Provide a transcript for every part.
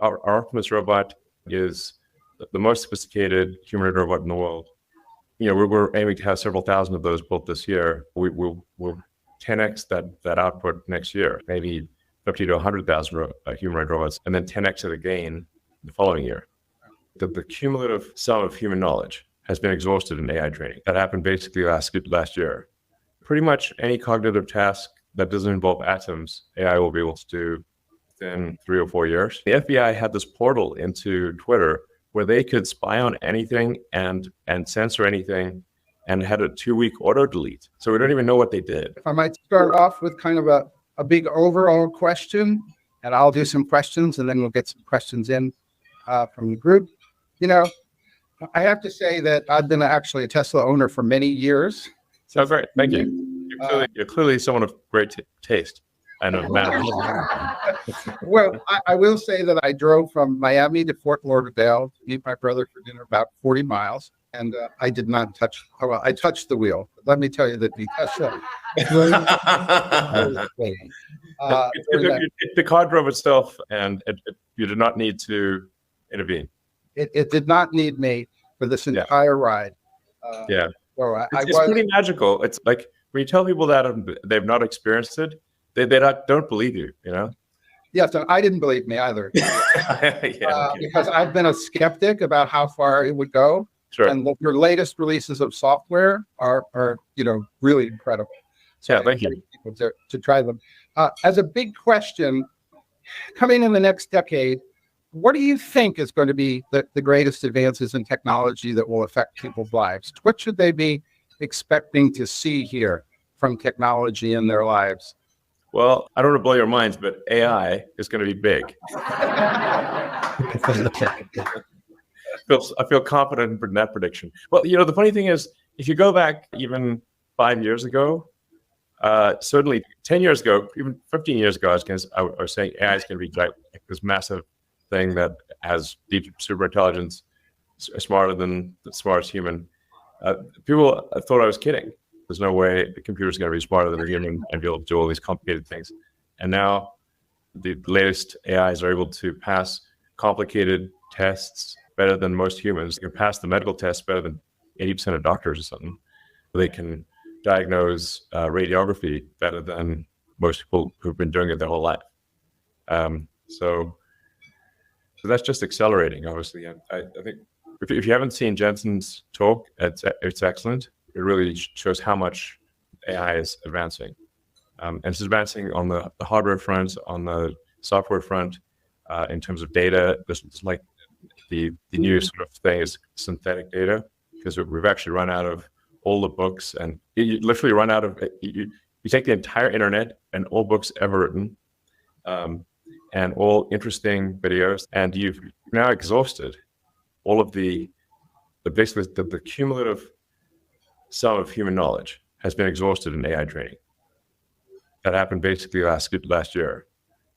Our Optimus robot is the most sophisticated humanoid robot in the world. We're aiming to have several thousand of those built this year. We'll 10x that output next year, maybe 50 to 100,000 humanoid robots, and then 10x it again the following year. The cumulative sum of human knowledge has been exhausted in AI training. That happened basically last year. Pretty much any cognitive task that doesn't involve atoms, AI will be able to do within 3 or 4 years. The FBI had this portal into Twitter where they could spy on anything and censor anything and had a 2-week auto delete. So we don't even know what they did. If I might start off with kind of a big overall question, and I'll do some questions and then we'll get some questions in from the group. I have to say that I've been actually a Tesla owner for many years. Sounds right. Thank you. You're clearly someone of great taste. And of manners. Well, I will say that I drove from Miami to Fort Lauderdale to meet my brother for dinner, about 40 miles. And I did not I touched the wheel. But let me tell you that the Tesla. The car drove itself, and you did not need to intervene. It did not need me for this entire ride. Yeah. So it's pretty magical. It's like when you tell people that they've not experienced it, they don't believe you, Yeah, so I didn't believe me either. Because I've been a skeptic about how far it would go. Sure. And your latest releases of software are really incredible. So thank you. People to try them. As a big question, coming in the next decade, what do you think is going to be the greatest advances in technology that will affect people's lives? What should they be expecting to see here from technology in their lives? Well, I don't want to blow your minds, but AI is going to be big. I feel confident in that prediction. Well, the funny thing is, if you go back even 5 years ago, certainly 10 years ago, even 15 years ago, I was saying AI is going to be like this massive thing that has deep super intelligence, smarter than the smartest human. People thought I was kidding. There's no way the computer is going to be smarter than a human and be able to do all these complicated things. And now the latest AIs are able to pass complicated tests better than most humans. They can pass the medical test better than 80% of doctors or something. They can diagnose radiography better than most people who've been doing it their whole life. So that's just accelerating, obviously. And I think if you haven't seen Jensen's talk, it's excellent. It really shows how much AI is advancing. And it's advancing on the hardware front, on the software front, in terms of data. This is like the new sort of thing is synthetic data, because we've actually run out of all the books, and you literally run out of, you take the entire internet and all books ever written, and all interesting videos, and you've now exhausted all of basically the cumulative sum of human knowledge has been exhausted in AI training. That happened basically last year.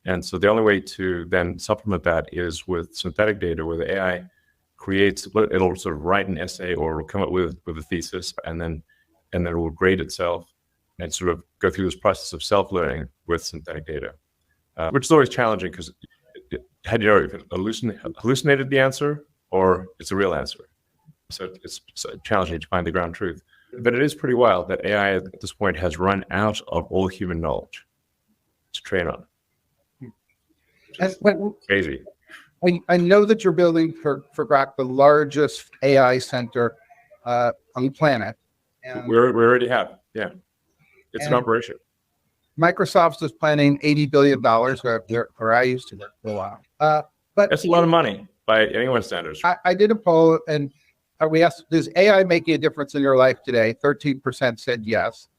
And so the only way to then supplement that is with synthetic data, where the AI it'll sort of write an essay or come up with a thesis, and then it will grade itself and sort of go through this process of self-learning with synthetic data, which is always challenging, because if it hallucinated the answer or it's a real answer. So it's challenging to find the ground truth. But it is pretty wild that AI at this point has run out of all human knowledge to train on. Crazy. I know that you're building for Grok the largest AI center on the planet. And we already have, yeah. It's an operation. Microsoft is planning $80 billion, where I used to work for a while. But that's a lot of money by anyone's standards. I did a poll, and we asked, does AI making a difference in your life today? 13% said yes.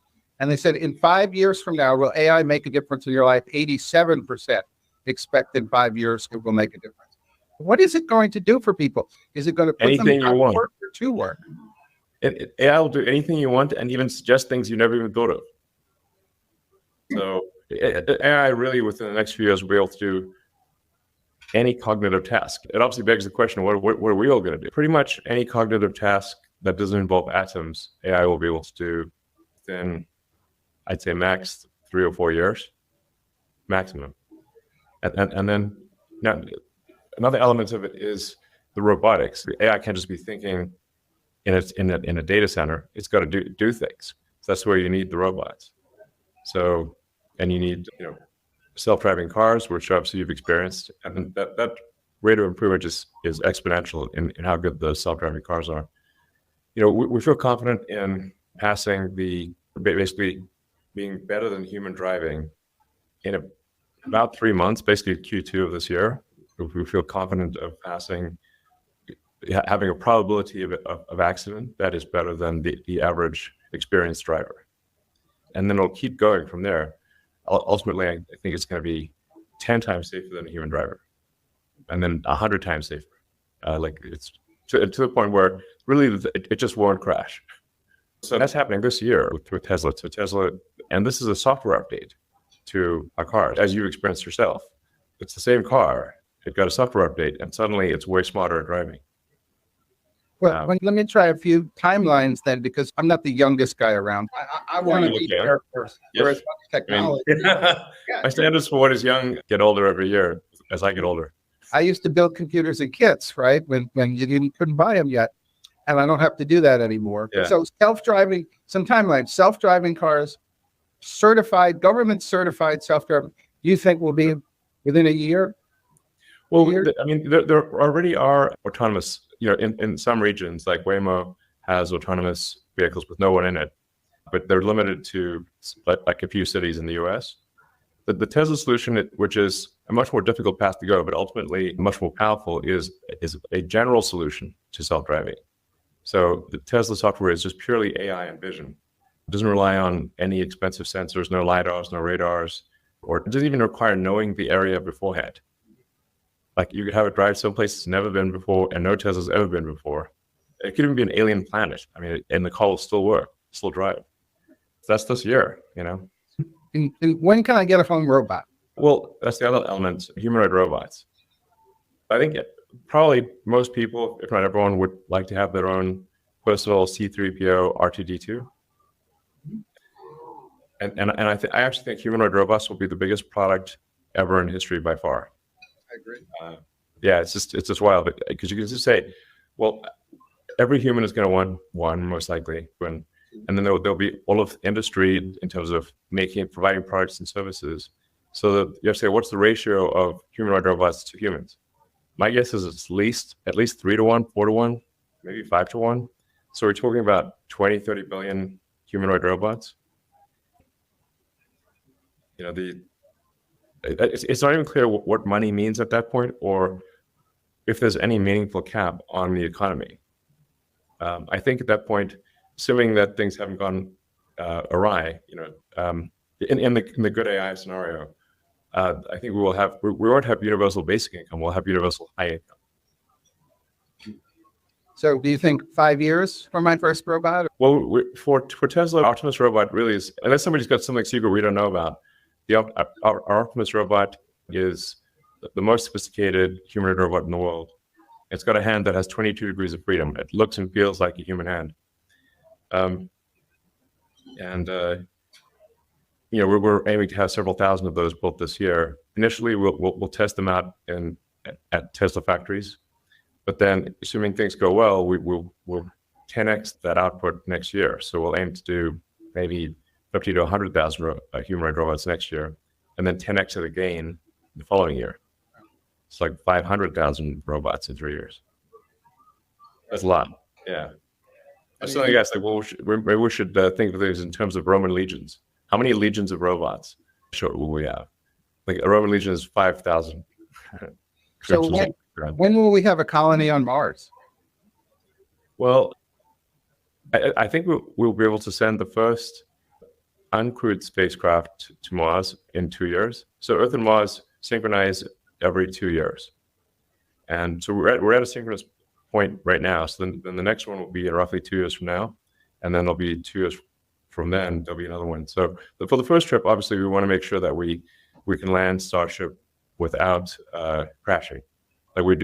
And they said, in 5 years from now, will AI make a difference in your life? 87% expect in 5 years it will make a difference. What is it going to do for people? Is it going to put anything them you want work or to work? AI will do anything you want, and even suggest things you never even thought of. So AI really, within the next few years, will be able to do any cognitive task. It obviously begs the question, what are we all going to do? Pretty much any cognitive task that doesn't involve atoms, AI will be able to do within, I'd say, max 3 or 4 years, maximum. And then, now, another element of it is the robotics. The AI can't just be thinking in a data center. It's got to do things. So that's where you need the robots. So, and you need, self-driving cars, which obviously you've experienced, and that rate of improvement is exponential in how good the self-driving cars are. We feel confident in passing basically being better than human driving in about 3 months, basically Q2 of this year. We feel confident of passing, having a probability of accident that is better than the average experienced driver. And then it'll keep going from there. Ultimately, I think it's going to be 10 times safer than a human driver, and then 100 times safer. It's to the point where really it just won't crash. So that's happening this year with Tesla. So Tesla, and this is a software update to a car, as you've experienced yourself. It's the same car. It got a software update, and suddenly it's way smarter at driving. Well, let me try a few timelines then, because I'm not the youngest guy around. I want to be there first. Yes. Technology. My standards for what is young get older every year as I get older. I used to build computers in kits, right? When you couldn't buy them yet. And I don't have to do that anymore. Yeah. So self-driving, some timelines, self-driving cars, government certified self-driving, you think will be within a year? Well, there already are autonomous, in some regions, like Waymo has autonomous vehicles with no one in it, but they're limited to like a few cities in the US. The Tesla solution, which is a much more difficult path to go, but ultimately much more powerful, is a general solution to self-driving. So the Tesla software is just purely AI and vision. It doesn't rely on any expensive sensors, no LiDARs, no radars, or it doesn't even require knowing the area beforehand. Like you could have it drive someplace it's never been before and no Tesla's ever been before. It could even be an alien planet. And the car will still work, still drive. So that's this year, And when can I get a home robot? Well, that's the other element, humanoid robots. I think probably most people, if not everyone, would like to have their own personal C-3PO R2-D2. And I actually think humanoid robots will be the biggest product ever in history by far. I agree. Yeah, it's just wild, because you can just say, well, every human is going to want one, most likely, and then there'll be all of industry in terms of providing products and services. So that you have to say, what's the ratio of humanoid robots to humans? My guess is it's at least 3 to 1, 4 to 1, maybe 5 to 1. So we're talking about 20, 30 billion humanoid robots. It's not even clear what money means at that point, or if there's any meaningful cap on the economy. I think at that point, assuming that things haven't gone awry, in the good AI scenario, I think we won't have universal basic income. We'll have universal high income. So do you think 5 years for my first robot? Well, for Tesla, Optimus robot really is, unless somebody's got something secret we don't know about, our Optimus robot is the most sophisticated humanoid robot in the world. It's got a hand that has 22 degrees of freedom. It looks and feels like a human hand. We're aiming to have several thousand of those built this year. Initially, we'll test them out at Tesla factories, but then assuming things go well, we'll 10x that output next year. So we'll aim to do maybe 50 to 100,000 humanoid robots next year, and then 10x it again the following year. It's like 500,000 robots in 3 years. That's a lot. Yeah. I was telling you guys, maybe we should think of things in terms of Roman legions. How many legions of robots will we have? Like a Roman legion is 5,000. So when will we have a colony on Mars? Well, I think we'll be able to send the first uncrewed spacecraft to Mars in 2 years. So Earth and Mars synchronize every 2 years. And so we're at a synchronous point right now. So then the next one will be in roughly 2 years from now. And then there'll be 2 years from then, there'll be another one. So for the first trip, obviously, we want to make sure that we can land Starship without crashing. Like we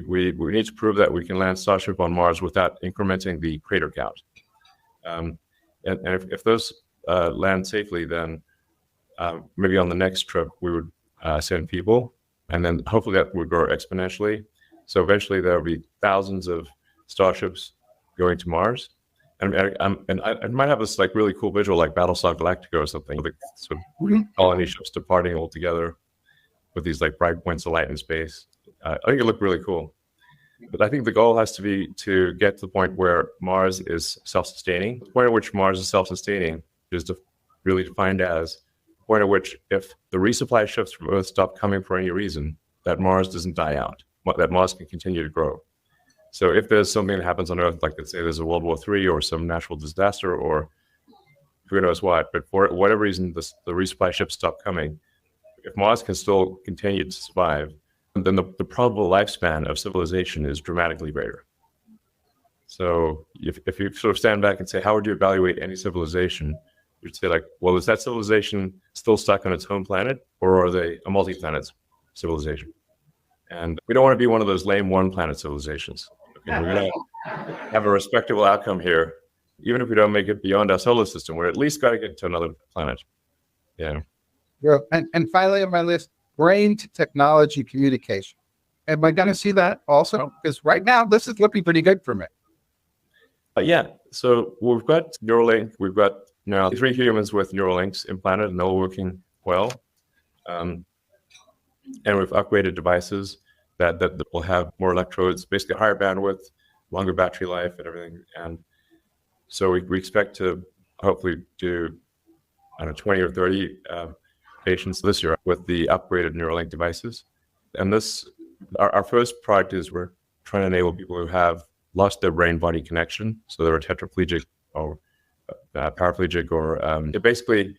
need to prove that we can land Starship on Mars without incrementing the crater count. And if those land safely, then maybe on the next trip we would send people, and then hopefully that would grow exponentially. So eventually there will be thousands of starships going to Mars. And I might have this like really cool visual like Battlestar Galactica or something, like sort of colony ships departing all together with these like bright points of light in space. I think it looked really cool. But I think the goal has to be to get to the point where Mars is self-sustaining. The point at which Mars is self-sustaining is really defined as the point at which if the resupply ships from Earth stop coming for any reason, that Mars doesn't die out, that Mars can continue to grow. So if there's something that happens on Earth, like let's say there's a World War III or some natural disaster or who knows what, but for whatever reason, the resupply ships stop coming, if Mars can still continue to survive, then the probable lifespan of civilization is dramatically greater. So if you sort of stand back and say, how would you evaluate any civilization? You'd say like, well, is that civilization still stuck on its home planet, or are they a multi-planet civilization? And we don't want to be one of those lame one-planet civilizations. Okay, we're going to have a respectable outcome here. Even if we don't make it beyond our solar system, we're at least got to get to another planet. Yeah. And finally on my list, brain to technology communication. Am I going to see that also? Because right now, this is looking pretty good for me. Yeah. So we've got Neuralink. We've got now 3 humans with Neuralinks implanted, and they're all working well. And we've upgraded devices that will have more electrodes, basically higher bandwidth, longer battery life, and everything. And so we expect to hopefully do, 20 or 30 patients this year with the upgraded Neuralink devices. And this, our first product is we're trying to enable people who have lost their brain-body connection. So they're tetraplegic or paraplegic, or basically,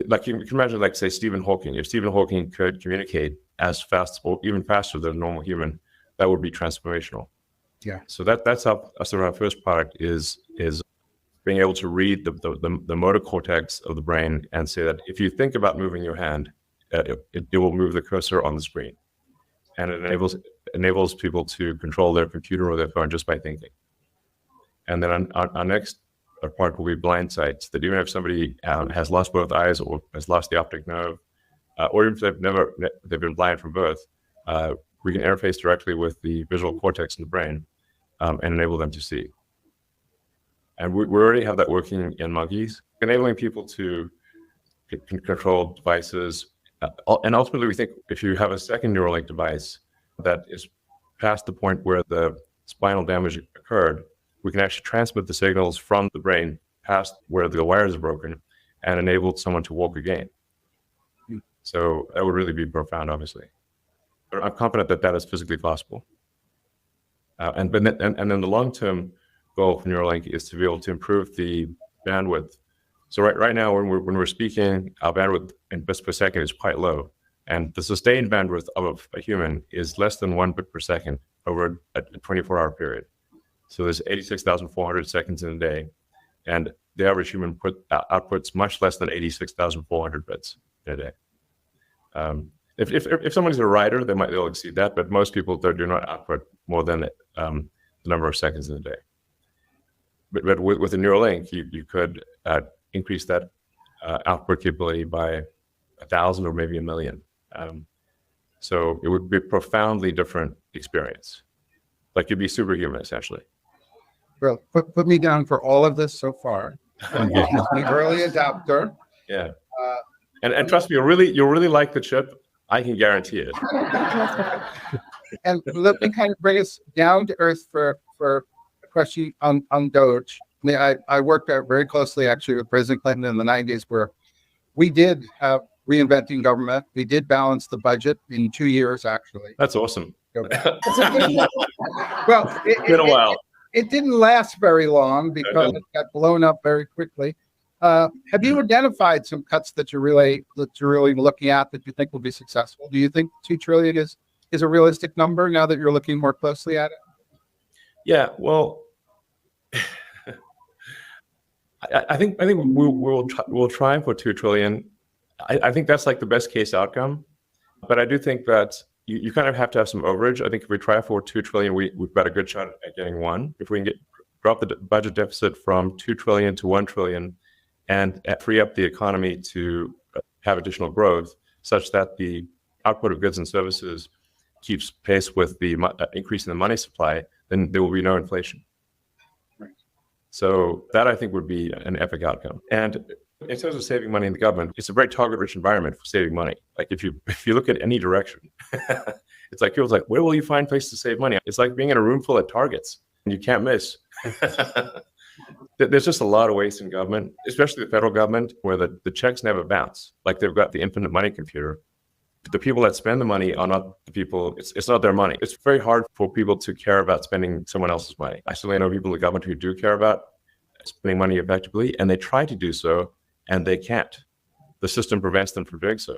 like you can imagine, like say Stephen Hawking. If Stephen Hawking could communicate as fast or even faster than a normal human, that would be transformational. Yeah. So that's our first product is being able to read the motor cortex of the brain and say that if you think about moving your hand, it will move the cursor on the screen, and it enables people to control their computer or their phone just by thinking. And then our next part will be blind sight, that even if somebody has lost both eyes or has lost the optic nerve, or even if they've been blind from birth, we can interface directly with the visual cortex in the brain and enable them to see. And we already have that working in monkeys, enabling people to control devices. And ultimately, we think if you have a second Neuralink device that is past the point where the spinal damage occurred, we can actually transmit the signals from the brain past where the wires are broken and enable someone to walk again. So that would really be profound, obviously. But I'm confident that that is physically possible. And then the long-term goal for Neuralink is to be able to improve the bandwidth. So right now, when we're speaking, our bandwidth in bits per second is quite low, and the sustained bandwidth of a human is less than 1 bit per second over a 24-hour period. So there's 86,400 seconds in a day, and the average human outputs much less than 86,400 bits in a day. If someone's a writer, they'll exceed that, but most people do not output more than the number of seconds in a day. But with a Neuralink, you could increase that output capability by 1,000 or maybe 1 million. So it would be a profoundly different experience. Like you'd be superhuman, essentially. Well, put me down for all of this so far. I'm an early adopter. Yeah. And trust me, you'll really like the chip. I can guarantee it. And let me kind of bring us down to earth for a question on Doge. I worked very closely actually with President Clinton in the 90s, where we did have reinventing government. We did balance the budget in 2 years, actually. That's awesome. Well, it's been a while. It didn't last very long because it got blown up very quickly. Have you identified some cuts that you're really looking at that you think will be successful? Do you think $2 trillion is a realistic number now that you're looking more closely at it? Yeah, well, I think we'll try for $2 trillion. I think that's like the best case outcome, but I do think that you kind of have to have some overage. I think if we try for $2 trillion, we've got a good shot at getting one. If we can drop the budget deficit from $2 trillion to $1 trillion and free up the economy to have additional growth, such that the output of goods and services keeps pace with the increase in the money supply, then there will be no inflation. Right. So that, I think, would be an epic outcome. And in terms of saving money in the government, it's a very target-rich environment for saving money. Like if you look at any direction, it's like people's like, where will you find places to save money? It's like being in a room full of targets and you can't miss. There's just a lot of waste in government, especially the federal government, where the checks never bounce. Like they've got the infinite money computer. The people that spend the money are not the people, it's not their money. It's very hard for people to care about spending someone else's money. I certainly know people in the government who do care about spending money effectively, and they try to do so, and they can't. The system prevents them from doing so.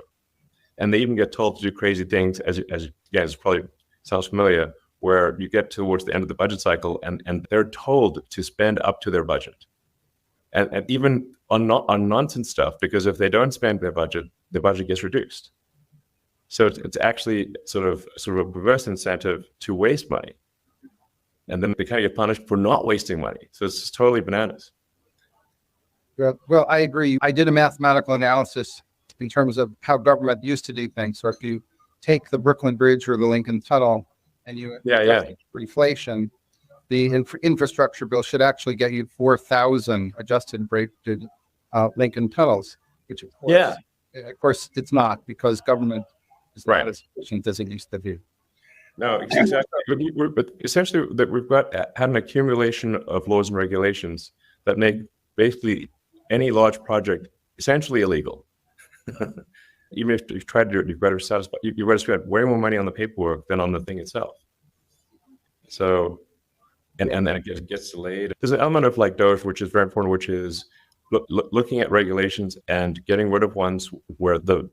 And they even get told to do crazy things, as it probably sounds familiar, where you get towards the end of the budget cycle and they're told to spend up to their budget. And even on nonsense stuff, because if they don't spend their budget gets reduced. So it's actually sort of a reverse incentive to waste money. And then they kind of get punished for not wasting money. So it's just totally bananas. Well, I agree. I did a mathematical analysis in terms of how government used to do things. So if you take the Brooklyn Bridge or the Lincoln Tunnel and you for inflation, the infrastructure bill should actually get you 4,000 adjusted rated Lincoln tunnels, which of course it's not, because government is not as efficient as it used to be. No, exactly. But essentially, that we've had an accumulation of laws and regulations that make basically any large project essentially illegal. Even if you try to do it, you've got to satisfy. You've got to spend way more money on the paperwork than on the thing itself. So, and then it gets delayed. There's an element of like DOGE, which is very important, which is looking at regulations and getting rid of ones where the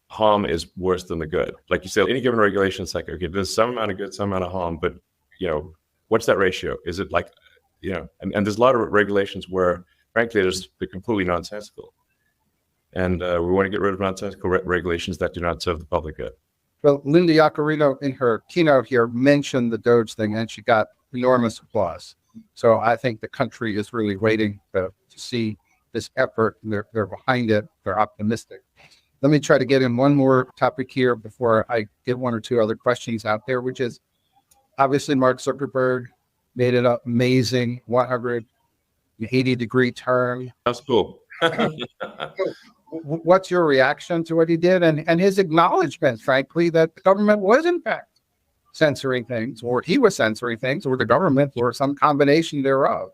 harm is worse than the good. Like you said, any given regulation, it's like, okay, there's some amount of good, some amount of harm, but what's that ratio? Is it like, and there's a lot of regulations where, frankly, they're completely nonsensical. And we want to get rid of nonsensical regulations that do not serve the public good. Well, Linda Yaccarino in her keynote here mentioned the DOGE thing, and she got enormous applause. So I think the country is really waiting to see this effort. They're behind it. They're optimistic. Let me try to get in one more topic here before I get one or two other questions out there, which is obviously Mark Zuckerberg made an amazing 180-degree turn. That's cool. What's your reaction to what he did and his acknowledgement, frankly, that the government was in fact censoring things, or he was censoring things, or the government, or some combination thereof?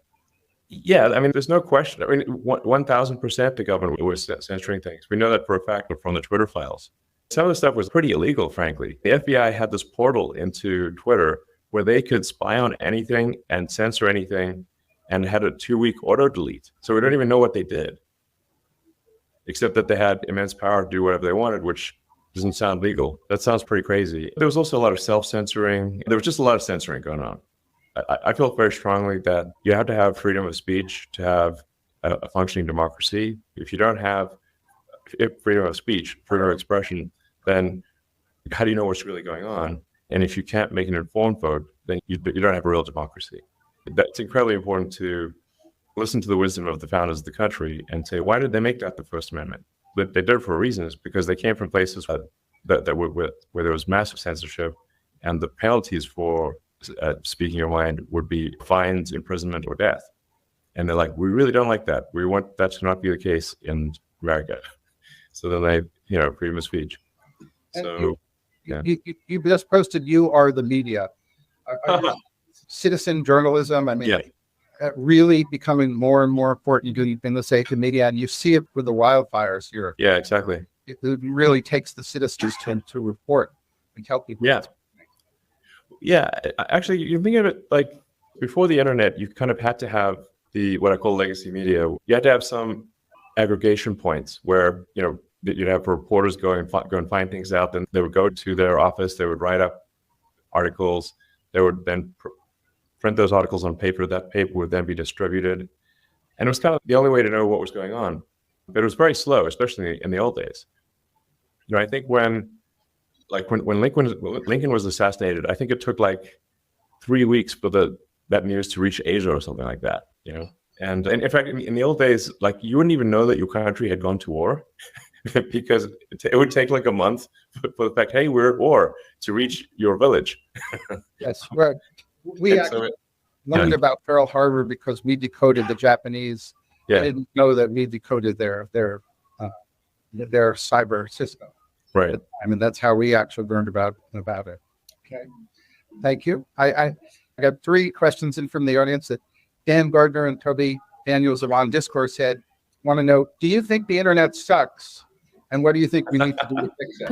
Yeah, I mean, there's no question. I mean, 1,000% the government was censoring things. We know that for a fact from the Twitter files. Some of the stuff was pretty illegal, frankly. The FBI had this portal into Twitter where they could spy on anything and censor anything, and had a 2-week auto delete. So we don't even know what they did, except that they had immense power to do whatever they wanted, which doesn't sound legal. That sounds pretty crazy. There was also a lot of self-censoring. There was just a lot of censoring going on. I feel very strongly that you have to have freedom of speech to have a functioning democracy. If you don't have freedom of speech, freedom of expression, then how do you know what's really going on? And if you can't make an informed vote, then you don't have a real democracy. That's incredibly important to listen to the wisdom of the founders of the country and say, why did they make that the First Amendment? But they did it for a reason. It's because they came from places where there was massive censorship, and the penalties for speaking your mind would be fines, imprisonment, or death. And they're like, we really don't like that. We want that to not be the case in America. So then they, freedom of speech. So you just posted, you are the media. Citizen journalism, I mean, really becoming more and more important in the sake of media, and you see it with the wildfires here. Yeah, exactly. It really takes the citizens to report and tell people. Yeah, actually, you're thinking of it like before the internet, you kind of had to have what I call legacy media. You had to have some aggregation points where, you'd have reporters go and find things out. Then they would go to their office, they would write up articles, they would then print those articles on paper. That paper would then be distributed. And it was kind of the only way to know what was going on. But it was very slow, especially in the old days. I think when Lincoln was assassinated, I think it took like 3 weeks for that news to reach Asia or something like that, And in fact, in the old days, like you wouldn't even know that your country had gone to war because it would take like a month for the fact, hey, we're at war, to reach your village. Yes, we actually learned about Pearl Harbor because we decoded the Japanese. Yeah. I didn't know that we decoded their cyber system. Right. I mean, that's how we actually learned about it. Okay. Thank you. I got 3 questions in from the audience that Dan Gardner and Toby Daniels of On Discourse said, want to know, do you think the internet sucks? And what do you think we need to do to fix it?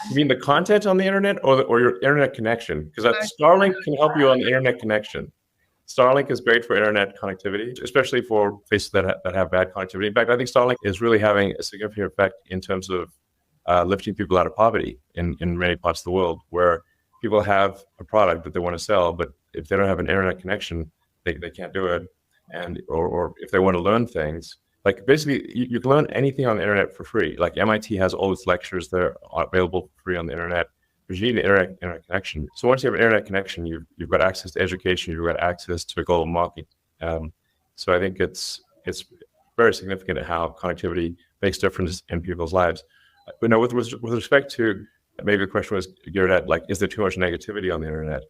You mean the content on the internet or your internet connection? Because Starlink can help you on the internet connection. Starlink is great for internet connectivity, especially for places that have bad connectivity. In fact, I think Starlink is really having a significant effect in terms of lifting people out of poverty in many parts of the world, where people have a product that they want to sell, but if they don't have an internet connection, they can't do it. And or if they want to learn things, like basically you can learn anything on the internet for free. Like MIT has all its lectures that are available for free on the internet. But you need an internet connection. So once you have an internet connection, you've got access to education, you've got access to a global market. So I think it's very significant how connectivity makes difference in people's lives. But no, with respect to, maybe the question was geared at, like, is there too much negativity on the internet?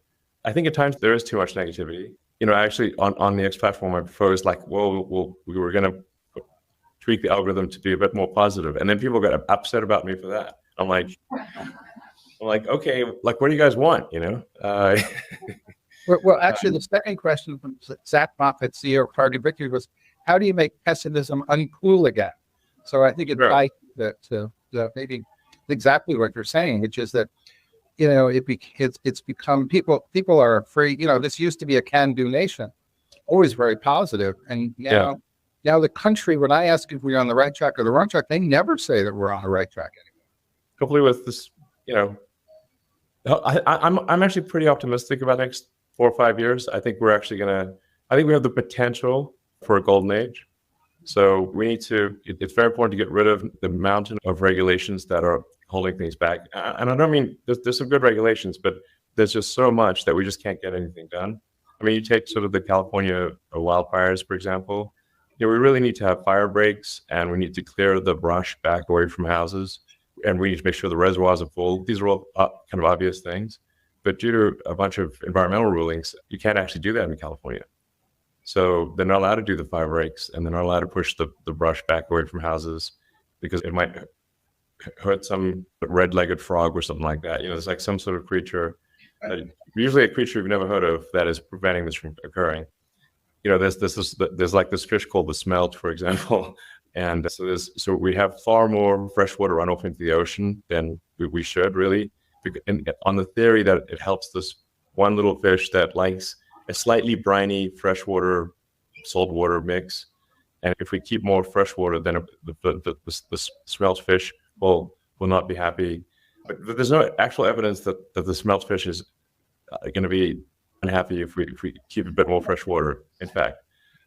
I think at times there is too much negativity. Actually on the X platform, I proposed like, well, we were going to tweak the algorithm to be a bit more positive, and then people got upset about me for that. I'm like, okay, like, what do you guys want? Well, actually, the second question from Zach Moffat, CEO of Target Victory, was, how do you make pessimism uncool again? So I think it ties to maybe exactly what you're saying, which is that, it's become, people are afraid. This used to be a can-do nation, always very positive, and now the country, when I ask if we're on the right track or the wrong track, they never say that we're on the right track anymore. Hopefully, with this, I'm actually pretty optimistic about the next 4 or 5 years. I think we're actually I think we have the potential for a golden age. So we need to, it's very important to get rid of the mountain of regulations that are holding things back. And I don't mean, there's some good regulations, but there's just so much that we just can't get anything done. I mean, you take sort of the California wildfires, for example. We really need to have fire breaks, and we need to clear the brush back away from houses, and we need to make sure the reservoirs are full. These are all kind of obvious things, but due to a bunch of environmental rulings, you can't actually do that in California. So they're not allowed to do the fire breaks, and they're not allowed to push the brush back away from houses because it might hurt some red-legged frog or something like that. There's like some sort of creature, usually a creature you've never heard of, that is preventing this from occurring. There's like this fish called the smelt, for example, and so we have far more freshwater runoff into the ocean than we should, really, and on the theory that it helps this one little fish that likes a slightly briny freshwater saltwater mix, and if we keep more freshwater, then the smelt fish will not be happy. But there's no actual evidence that the smelt fish is going to be unhappy if we keep a bit more fresh water, in fact.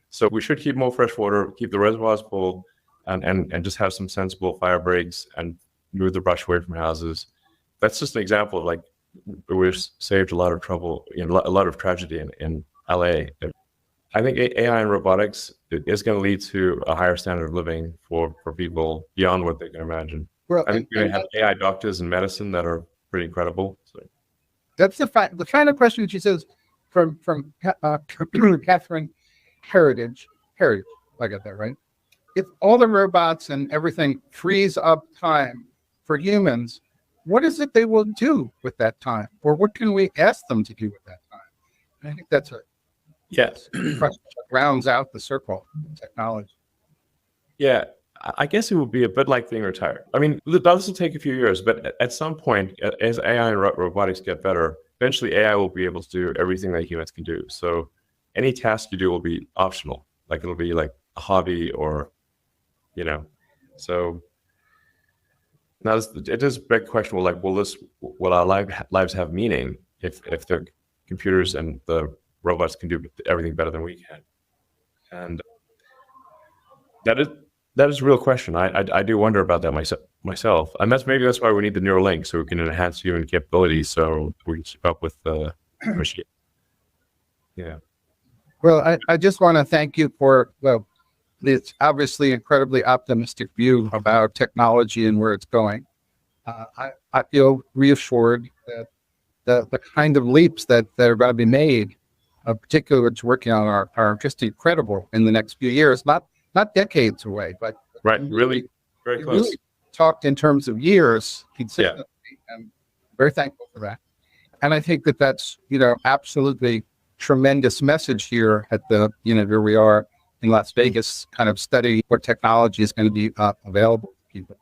So we should keep more fresh water, keep the reservoirs full, and just have some sensible fire breaks and move the brush away from houses. That's just an example of, like, we've saved a lot of trouble, a lot of tragedy in LA. I think AI and robotics is going to lead to a higher standard of living for people beyond what they can imagine. Well, I think we're going to have AI doctors in medicine that are pretty incredible. So. That's the final question. She says, from Catherine Heritage, I got that right. If all the robots and everything frees up time for humans, what is it they will do with that time? Or what can we ask them to do with that time? And I think that's rounds out the circle of technology. Yeah, I guess it would be a bit like being retired. I mean, this will take a few years, but at some point, as AI and robotics get better, eventually AI will be able to do everything that humans can do. So any task you do will be optional. Like, it'll be like a hobby, or, so now it is a big question. Well, like, will our lives have meaning if the computers and the robots can do everything better than we can? And that is a real question. I do wonder about that myself, and that's why we need the Neuralink, so we can enhance human capabilities, so we can keep up with the machine. Yeah. Well, I just want to thank you for it's obviously incredibly optimistic view about technology and where it's going. I feel reassured that the kind of leaps that are going to be made, particularly what's working on are just incredible in the next few years, not decades away, but right, really very close. Really talked in terms of years consistently, and very thankful for that. And I think that's, absolutely tremendous message here at the, where we are in Las Vegas, kind of study what technology is going to be available to people.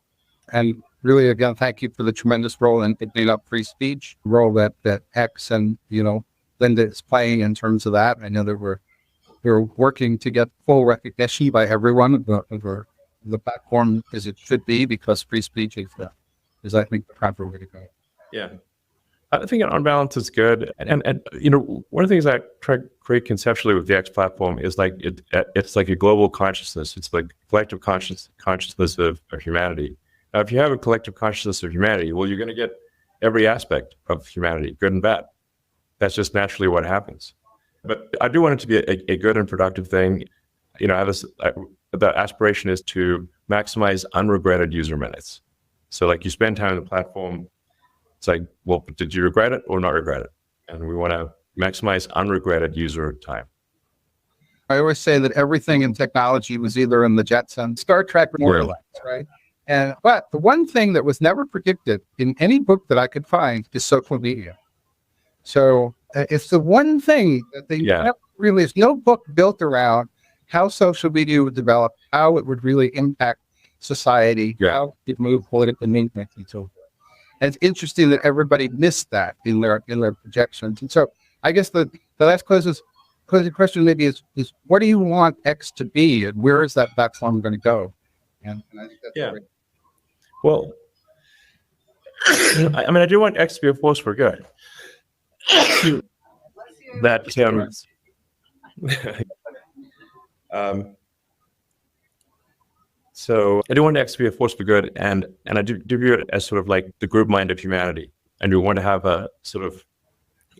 And really, again, thank you for the tremendous role in picking up free speech, role that X and, Linda is playing in terms of that. I know that we're working to get full recognition by everyone of the platform as it should be, because free speech is I think, the proper way to go. Yeah. I think on balance it's good. And one of the things I try to create conceptually with the X platform is like it's like a global consciousness. It's like collective consciousness of humanity. Now, if you have a collective consciousness of humanity, well, you're going to get every aspect of humanity, good and bad. That's just naturally what happens. But I do want it to be a good and productive thing. The aspiration is to maximize unregretted user minutes. So like you spend time on the platform, it's like, well, did you regret it or not regret it? And we want to maximize unregretted user time. I always say that everything in technology was either in the Jetsons, Star Trek, or more or less, right? But the one thing that was never predicted in any book that I could find is social media. So it's the one thing that they never really, there's no book built around how social media would develop, how it would really impact society, how it moved politically, and so forth. And it's interesting that everybody missed that in their projections. And so I guess the last closing question maybe is what do you want X to be, and where is that platform going to go? And I think that's great. Well, I do want X to be a force for good. So I do want X to be a force for good, and I do view it as sort of like the group mind of humanity, and we want to have a sort of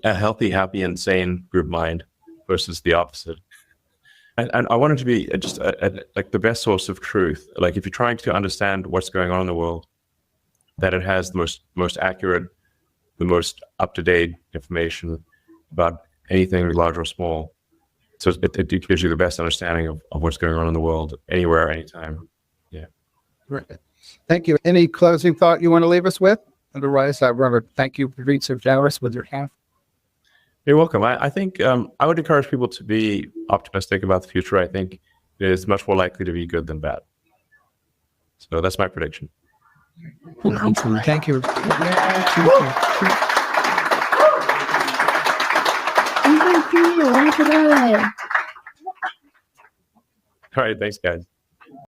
a healthy, happy, and sane group mind versus the opposite. And I want it to be just like the best source of truth. Like if you're trying to understand what's going on in the world, that it has the most accurate, the most up-to-date information about anything large or small. So it gives you the best understanding of what's going on in the world, anywhere, anytime. Yeah. Great. Thank you. Any closing thought you want to leave us with? Otherwise, I want to thank you for being so generous with your time. You're welcome. I think I would encourage people to be optimistic about the future. I think it is much more likely to be good than bad. So that's my prediction. Thank you. All right. Thanks, guys.